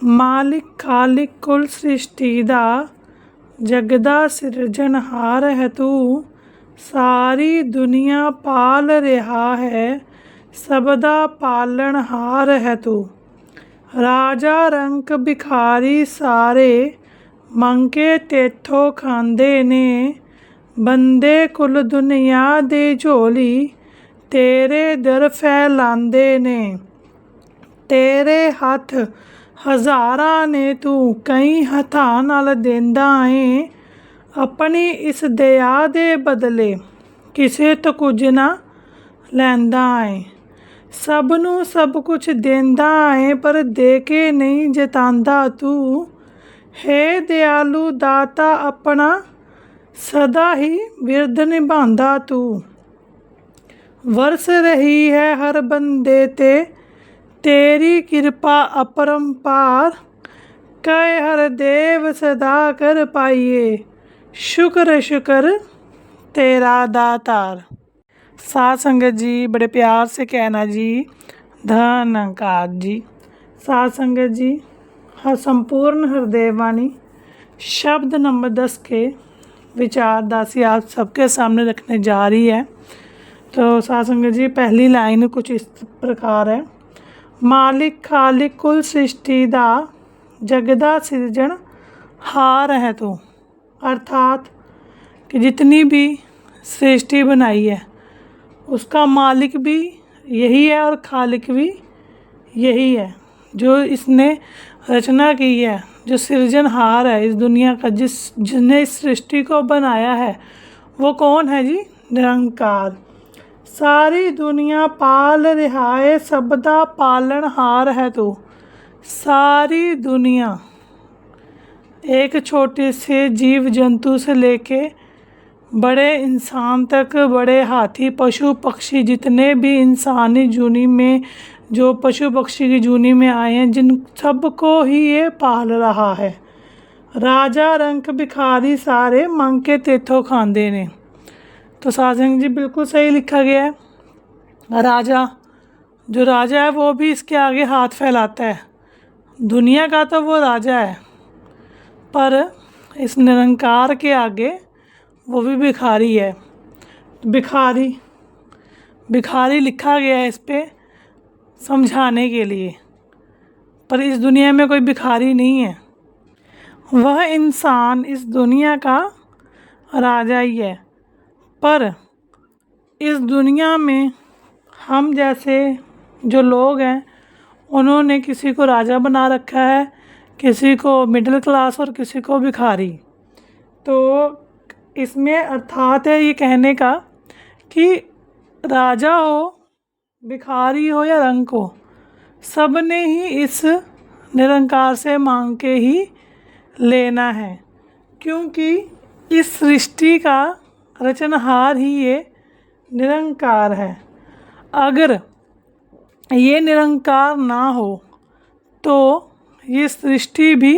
मालिक खालिक कुल सृष्टि दा जगदा सिरजनहार है तू। सारी दुनिया पाल रहा है सबदा पालनहार है तू। राजा रंक भिखारी सारे मंके तेथों खांदे ने। बंदे कुल दुनिया दे झोली तेरे दर फैलांदे ने। तेरे हथ हज़ारां ने तू कई हथां नाल देंदा है। अपनी इस दया दे बदले किसे तो कुछ ना लैंदा है। सब नूं सब कुछ देंदा है पर दे के नहीं जतांदा तू। हे दयालु दाता अपना सदा ही बिरद निभांदा तू। वरस रही है हर बंदे ते तेरी कृपा अपरंपार। कहे हर देव सदा कर पाइए शुक्र शुक्र तेरा दातार। साध संगत जी बड़े प्यार से कहना जी धन्यवाद जी। साध संगत जी हर संपूर्ण हृदय वाणी शब्द नंबर 10 के विचार दासी आप सबके सामने रखने जा रही है। तो साध संगत जी पहली लाइन कुछ इस प्रकार है। मालिक खालिक कुल सृष्टि दा जगदा सिरजन हार है तू। अर्थात कि जितनी भी सृष्टि बनाई है उसका मालिक भी यही है और खालिक भी यही है। जो इसने रचना की है, जो सृजनहार है इस दुनिया का, जिसने इस सृष्टि को बनाया है वो कौन है जी? निरंकार। सारी दुनिया पाल रहा है सबदा पालनहार है तू। सारी दुनिया एक छोटे से जीव जंतु से लेके बड़े इंसान तक, बड़े हाथी पशु पक्षी, जितने भी इंसानी जूनी में जो पशु पक्षी की जूनी में आए हैं, जिन सबको ही ये पाल रहा है। राजा रंक भिखारी सारे मंग के तेथों खांदे ने। तो साध संगत जी बिल्कुल सही लिखा गया है। राजा, जो राजा है वो भी इसके आगे हाथ फैलाता है। दुनिया का तो वो राजा है पर इस निरंकार के आगे वो भी भिखारी है। भिखारी भिखारी लिखा गया है इस पे समझाने के लिए, पर इस दुनिया में कोई भिखारी नहीं है। वह इंसान इस दुनिया का राजा ही है। पर इस दुनिया में हम जैसे जो लोग हैं उन्होंने किसी को राजा बना रखा है, किसी को मिडिल क्लास और किसी को भिखारी। तो इसमें अर्थात है ये कहने का कि राजा हो, भिखारी हो या रंक हो, सब ने ही इस निरंकार से मांग के ही लेना है, क्योंकि इस सृष्टि का रचनहार ही ये निरंकार है। अगर ये निरंकार ना हो तो ये सृष्टि भी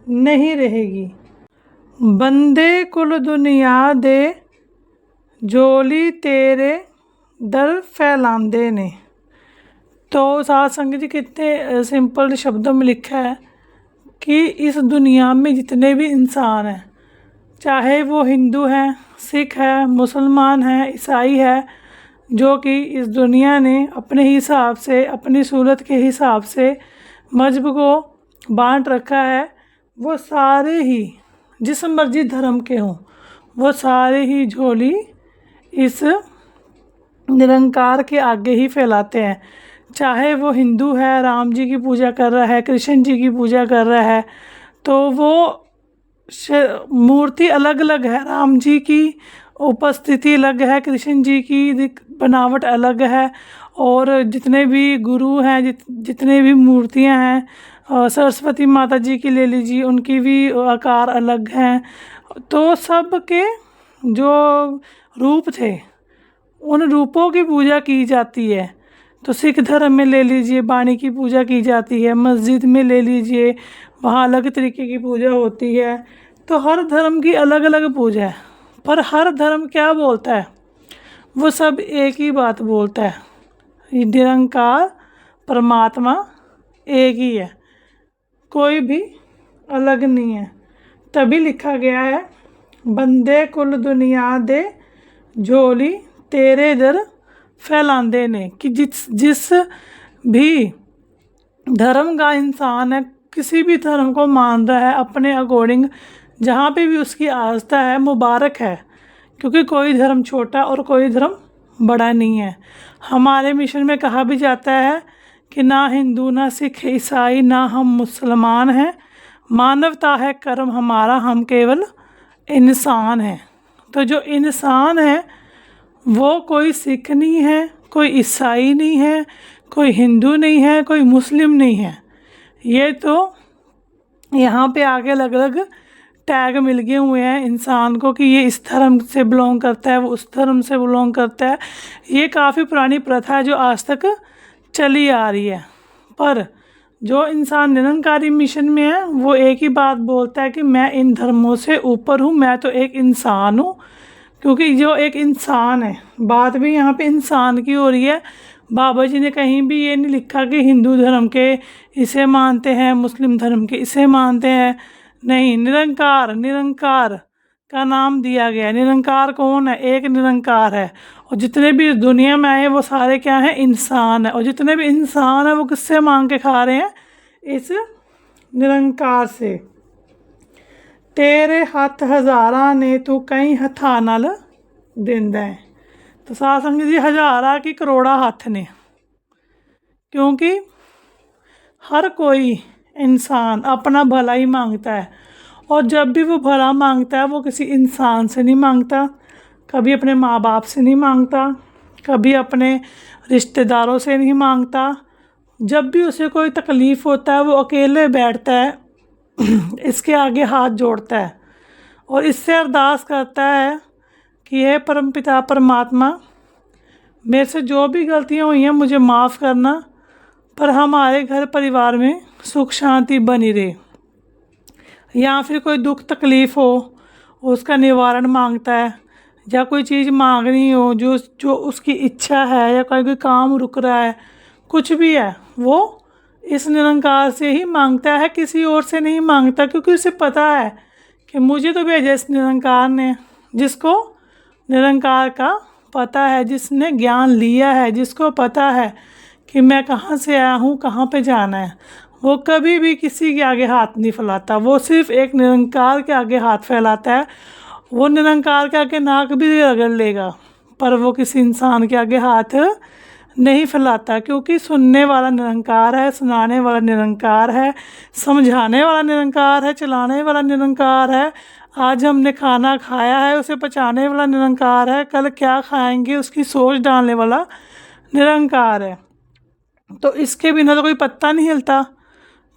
नहीं रहेगी। बंदे कुल दुनिया दे झोली तेरे दर फैलांदे ने। तो साध संगत जी कितने सिंपल शब्दों में लिखा है कि इस दुनिया में जितने भी इंसान हैं, चाहे वो हिंदू हैं, सिख है, मुसलमान है, ईसाई है, जो कि इस दुनिया ने अपने हिसाब से, अपनी सूरत के हिसाब से मजहब को बांट रखा है, वो सारे ही जिस मर्जी धर्म के हों वो सारे ही झोली इस निरंकार के आगे ही फैलाते हैं। चाहे वो हिंदू है, राम जी की पूजा कर रहा है, कृष्ण जी की पूजा कर रहा है, तो वो मूर्ति अलग अलग है। राम जी की उपस्थिति अलग है, कृष्ण जी की बनावट अलग है, और जितने भी गुरु हैं, जितने भी मूर्तियां हैं, सरस्वती माता जी की ले लीजिए, उनकी भी आकार अलग हैं। तो सब के जो रूप थे उन रूपों की पूजा की जाती है। तो सिख धर्म में ले लीजिए वाणी की पूजा की जाती है, मस्जिद में ले लीजिए वहाँ अलग तरीके की पूजा होती है। तो हर धर्म की अलग अलग पूजा है, पर हर धर्म क्या बोलता है? वो सब एक ही बात बोलता है, निरंकार परमात्मा एक ही है। कोई भी अलग नहीं है। तभी लिखा गया है, बंदे कुल दुनिया दे झोली तेरे दर फैलांदे ने, कि जिस भी धर्म का इंसान है, किसी भी धर्म को मान रहा है अपने अकॉर्डिंग, जहाँ पे भी उसकी आस्था है, मुबारक है, क्योंकि कोई धर्म छोटा और कोई धर्म बड़ा नहीं है। हमारे मिशन में कहा भी जाता है कि ना हिंदू, ना सिख, ईसाई, ना हम मुसलमान हैं, मानवता है कर्म हमारा, हम केवल इंसान हैं। तो जो इंसान है वो कोई सिख नहीं है, कोई ईसाई नहीं है, कोई हिंदू नहीं है, कोई मुस्लिम नहीं है। ये तो यहाँ पे आगे अलग अलग टैग मिल गए हुए हैं इंसान को कि ये इस धर्म से बिलोंग करता है, वो उस धर्म से बिलोंग करता है। ये काफ़ी पुरानी प्रथा है जो आज तक चली आ रही है। पर जो इंसान निरंकारी मिशन में है वो एक ही बात बोलता है कि मैं इन धर्मों से ऊपर हूँ, मैं तो एक इंसान हूँ। क्योंकि जो एक इंसान है, बात भी यहाँ पे इंसान की हो रही है। बाबा जी ने कहीं भी ये नहीं लिखा कि हिंदू धर्म के इसे मानते हैं, मुस्लिम धर्म के इसे मानते हैं। नहीं, निरंकार, निरंकार का नाम दिया गया है। निरंकार कौन है? एक निरंकार है। और जितने भी इस दुनिया में आए वो सारे क्या हैं? इंसान है। और जितने भी इंसान है वो किससे मांग के खा रहे हैं? इस निरंकार से। तेरे हथ हज़ारा ने तू कई हथा नाल दिंदा है। तो साध संगत जी, हज़ारा की करोड़ा हाथ ने, क्योंकि हर कोई इंसान अपना भला ही मांगता है। और जब भी वो भला मांगता है वो किसी इंसान से नहीं मांगता, कभी अपने माँ बाप से नहीं मांगता, कभी अपने रिश्तेदारों से नहीं मांगता। जब भी उसे कोई तकलीफ़ होता है वो अकेले बैठता है, इसके आगे हाथ जोड़ता है और इससे अरदास करता है कि हे परमपिता परमात्मा, मेरे से जो भी गलतियाँ हुई हैं मुझे माफ़ करना, पर हमारे घर परिवार में सुख शांति बनी रहे। या फिर कोई दुख तकलीफ़ हो उसका निवारण मांगता है, या कोई चीज़ मांगनी हो जो उसकी इच्छा है, या कोई काम रुक रहा है, कुछ भी है, वो इस निरंकार से ही मांगता है, किसी और से नहीं मांगता। क्योंकि उसे पता है कि मुझे तो भेजा इस निरंकार ने। जिसको निरंकार का पता है, जिसने ज्ञान लिया है, जिसको पता है कि मैं कहाँ से आया हूँ, कहाँ पे जाना है, वो कभी भी किसी के आगे हाथ नहीं फैलाता। वो सिर्फ एक निरंकार के आगे हाथ फैलाता है। वो निरंकार के आगे नाक भी रगड़ लेगा, पर वो किसी इंसान के आगे हाथ नहीं फैलाता। क्योंकि सुनने वाला निरंकार है, सुनाने वाला निरंकार है, समझाने वाला निरंकार है, चलाने वाला निरंकार है। आज हमने खाना खाया है उसे पचाने वाला निरंकार है, कल क्या खाएंगे उसकी सोच डालने वाला निरंकार है। तो इसके बिना तो कोई पत्ता नहीं हिलता,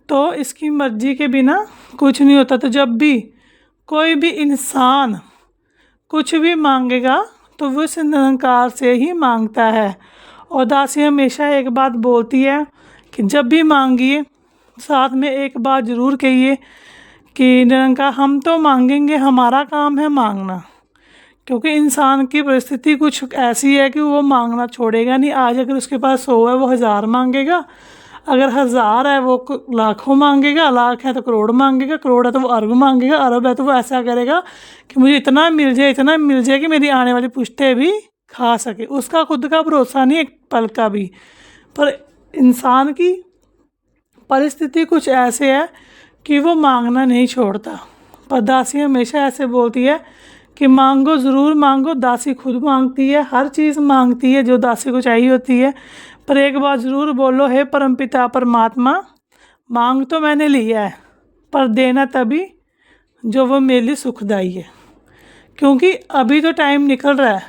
तो इसकी मर्जी के बिना कुछ नहीं होता। तो जब भी कोई भी इंसान कुछ भी मांगेगा तो वो इस निरंकार से ही मांगता है। और दासी हमेशा एक बात बोलती है कि जब भी मांगिए साथ में एक बात ज़रूर कहिए कि निरंकार हम तो मांगेंगे, हमारा काम है मांगना। क्योंकि इंसान की परिस्थिति कुछ ऐसी है कि वो मांगना छोड़ेगा नहीं। आज अगर उसके पास 100 है वो 1000 मांगेगा, अगर 1000 है वो लाखों मांगेगा, लाख है तो करोड़ मांगेगा, करोड़ है तो वो अरब मांगेगा, अरब है तो वो ऐसा करेगा कि मुझे इतना मिल जाए, इतना मिल जाए कि मेरी आने वाली पुश्तें भी खा सके। उसका खुद का भरोसा नहीं एक पल का भी। पर इंसान की परिस्थिति कुछ ऐसे है कि वो मांगना नहीं छोड़ता। पर दासी हमेशा ऐसे बोलती है कि मांगो, ज़रूर मांगो। दासी खुद मांगती है, हर चीज़ मांगती है जो दासी को चाहिए होती है। पर एक बात ज़रूर बोलो, हे परमपिता परमात्मा, मांग तो मैंने लिया है, पर देना तभी जो वो मेरे लिए सुखदाई है। क्योंकि अभी तो टाइम निकल रहा है,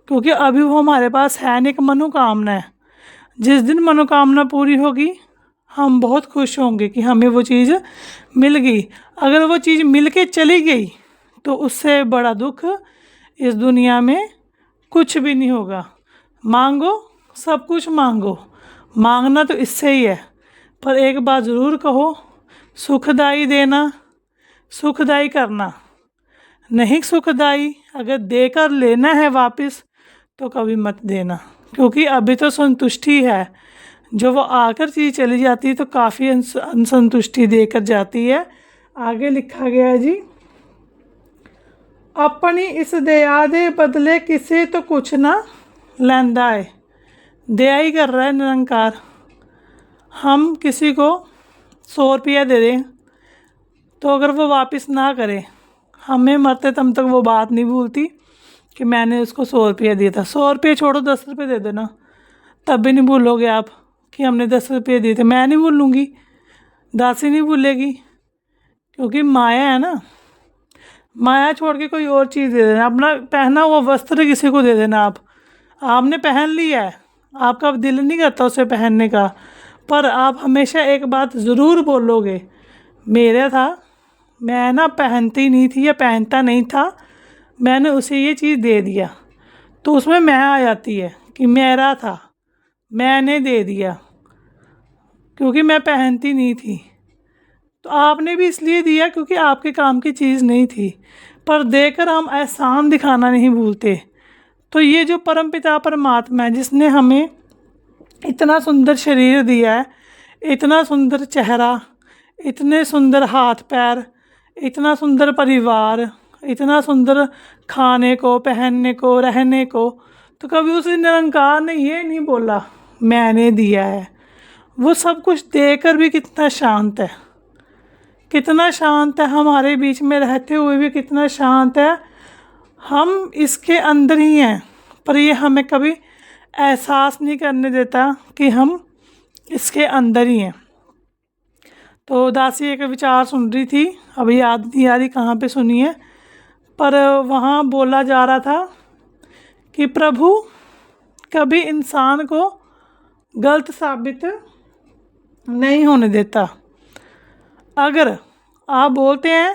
क्योंकि अभी वो हमारे पास है नहीं। एक मनोकामना है, जिस दिन मनोकामना पूरी होगी हम बहुत खुश होंगे कि हमें वो चीज़ मिल गई। अगर वो चीज़ मिल के चली गई तो उससे बड़ा दुख इस दुनिया में कुछ भी नहीं होगा। मांगो, सब कुछ मांगो, मांगना तो इससे ही है। पर एक बात ज़रूर कहो, सुखदाई देना, सुखदाई करना। नहीं सुखदाई अगर देकर लेना है वापस तो कभी मत देना, क्योंकि अभी तो संतुष्टि है। जो वो आकर चीज़ चली जाती है तो काफ़ी असंतुष्टि देकर जाती है। आगे लिखा गया है जी, अपनी इस दया दे बदले किसे तो कुछ ना लैंदा है। दया ही कर रहा है निरंकार। हम किसी को 100 रुपया दे दें तो अगर वो वापस ना करे, हमें मरते दम तक वो बात नहीं भूलती कि मैंने उसको 100 रुपया दिया था। 100 रुपये छोड़ो, 10 रुपये दे देना, तब भी नहीं भूलोगे आप कि हमने 10 रुपये दिए थे। मैं नहीं भूलूँगी, दासी नहीं भूलेगी, क्योंकि माया है ना। माया छोड़ के कोई और चीज़ दे देना, अपना पहना हुआ वस्त्र किसी को दे देना। आपने पहन लिया है, आपका दिल नहीं करता उसे पहनने का, पर आप हमेशा एक बात ज़रूर बोलोगे, मेरा था, मैं ना पहनती नहीं थी या पहनता नहीं था, मैंने उसे ये चीज़ दे दिया। तो उसमें मैं आ जाती है कि मेरा था, मैंने दे दिया, क्योंकि मैं पहनती नहीं थी। तो आपने भी इसलिए दिया क्योंकि आपके काम की चीज़ नहीं थी, पर देकर हम एहसान दिखाना नहीं भूलते। तो ये जो परमपिता परमात्मा है, जिसने हमें इतना सुंदर शरीर दिया है, इतना सुंदर चेहरा, इतने सुंदर हाथ पैर, इतना सुंदर परिवार, इतना सुंदर खाने को, पहनने को, रहने को, तो कभी उस निरंकार ने ये नहीं बोला मैंने दिया है। वो सब कुछ देकर भी कितना शांत है, कितना शांत है, हमारे बीच में रहते हुए भी कितना शांत है। हम इसके अंदर ही हैं, पर ये हमें कभी एहसास नहीं करने देता कि हम इसके अंदर ही हैं। तो दासी एक विचार सुन रही थी, अभी याद नहीं आ रही कहाँ पे सुनी है, पर वहाँ बोला जा रहा था कि प्रभु कभी इंसान को गलत साबित नहीं होने देता। अगर आप बोलते हैं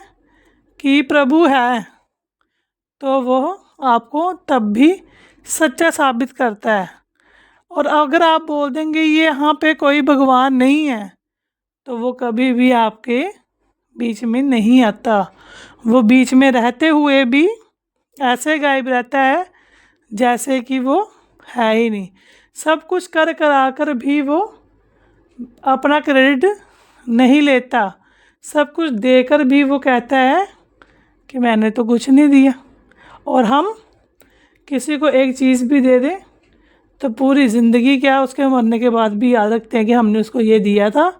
कि प्रभु है, तो वो आपको तब भी सच्चा साबित करता है। और अगर आप बोल देंगे ये यहाँ पे कोई भगवान नहीं है, तो वो कभी भी आपके बीच में नहीं आता। वो बीच में रहते हुए भी ऐसे गायब रहता है जैसे कि वो है ही नहीं। सब कुछ कर करा कर भी वो अपना क्रेडिट नहीं लेता, सब कुछ देकर भी वो कहता है कि मैंने तो कुछ नहीं दिया। और हम किसी को एक चीज़ भी दे दें तो पूरी ज़िंदगी क्या, उसके मरने के बाद भी याद रखते हैं कि हमने उसको ये दिया था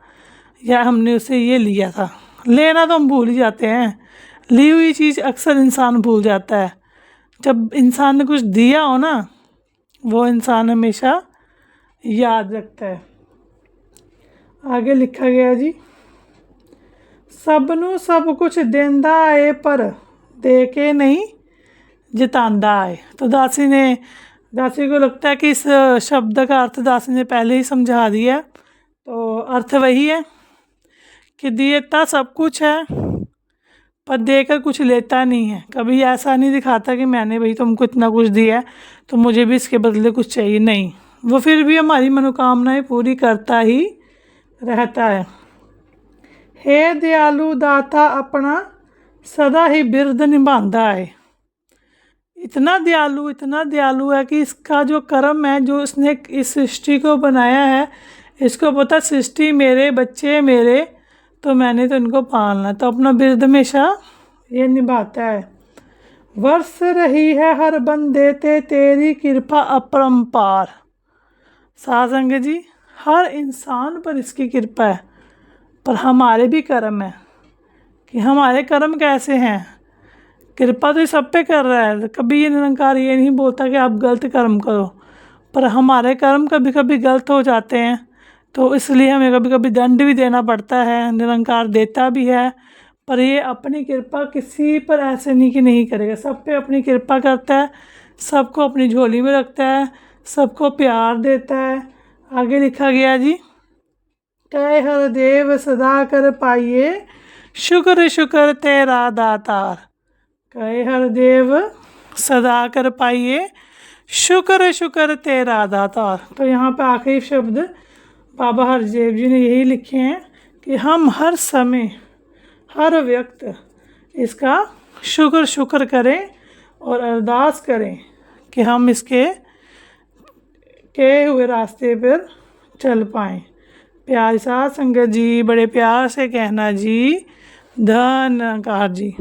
या हमने उससे ये लिया था। लेना तो हम भूल ही जाते हैं, ली हुई चीज़ अक्सर इंसान भूल जाता है। जब इंसान ने कुछ दिया हो ना, वो इंसान हमेशा याद रखता है। आगे लिखा गया जी, सबनों सब कुछ देंदा है पर दे के नहीं जितांदा है। तो दासी को लगता है कि इस शब्द का अर्थ दासी ने पहले ही समझा दिया। तो अर्थ वही है कि देता सब कुछ है पर देकर कुछ लेता नहीं है। कभी ऐसा नहीं दिखाता कि मैंने भाई तुमको इतना कुछ दिया है तो मुझे भी इसके बदले कुछ चाहिए, नहीं। वो फिर भी हमारी मनोकामनाएं पूरी करता ही रहता है। हे दयालु दाता अपना सदा ही बिरद निभांदा है। इतना दयालु है कि इसका जो कर्म है, जो इसने इस सृष्टि को बनाया है, इसको पता सृष्टि मेरे बच्चे मेरे, तो मैंने तो इनको पालना, तो अपना बिरद हमेशा ये निभाता है। वर्ष रही है हर बंदे ते तेरी कृपा अपरंपार। साधंग जी, हर इंसान पर इसकी कृपा है, पर हमारे भी कर्म है कि हमारे कर्म कैसे हैं। कृपा तो सब पे कर रहा है, कभी ये निरंकार ये नहीं बोलता कि आप गलत कर्म करो, पर हमारे कर्म कभी कभी गलत हो जाते हैं, तो इसलिए हमें कभी कभी दंड भी देना पड़ता है। निरंकार देता भी है, पर ये अपनी कृपा किसी पर ऐसे नहीं कि नहीं करेगा, सब पे अपनी कृपा करता है, सबको अपनी झोली में रखता है, सबको प्यार देता है। आगे लिखा गया जी, कह हर देव सदा कर पाइए शुक्र शुक्र तेरा दातार। कहे हर देव सदा कर पाइए शुक्र शुक्र तेरा दातार। तो यहाँ पे आखिरी शब्द बाबा हरदेव जी ने यही लिखे हैं कि हम हर समय हर व्यक्ति इसका शुक्र करें और अरदास करें कि हम इसके कहे हुए रास्ते पर चल पाएँ। प्यार साथ संगत जी, बड़े प्यार से कहना जी, धन्यकार जी।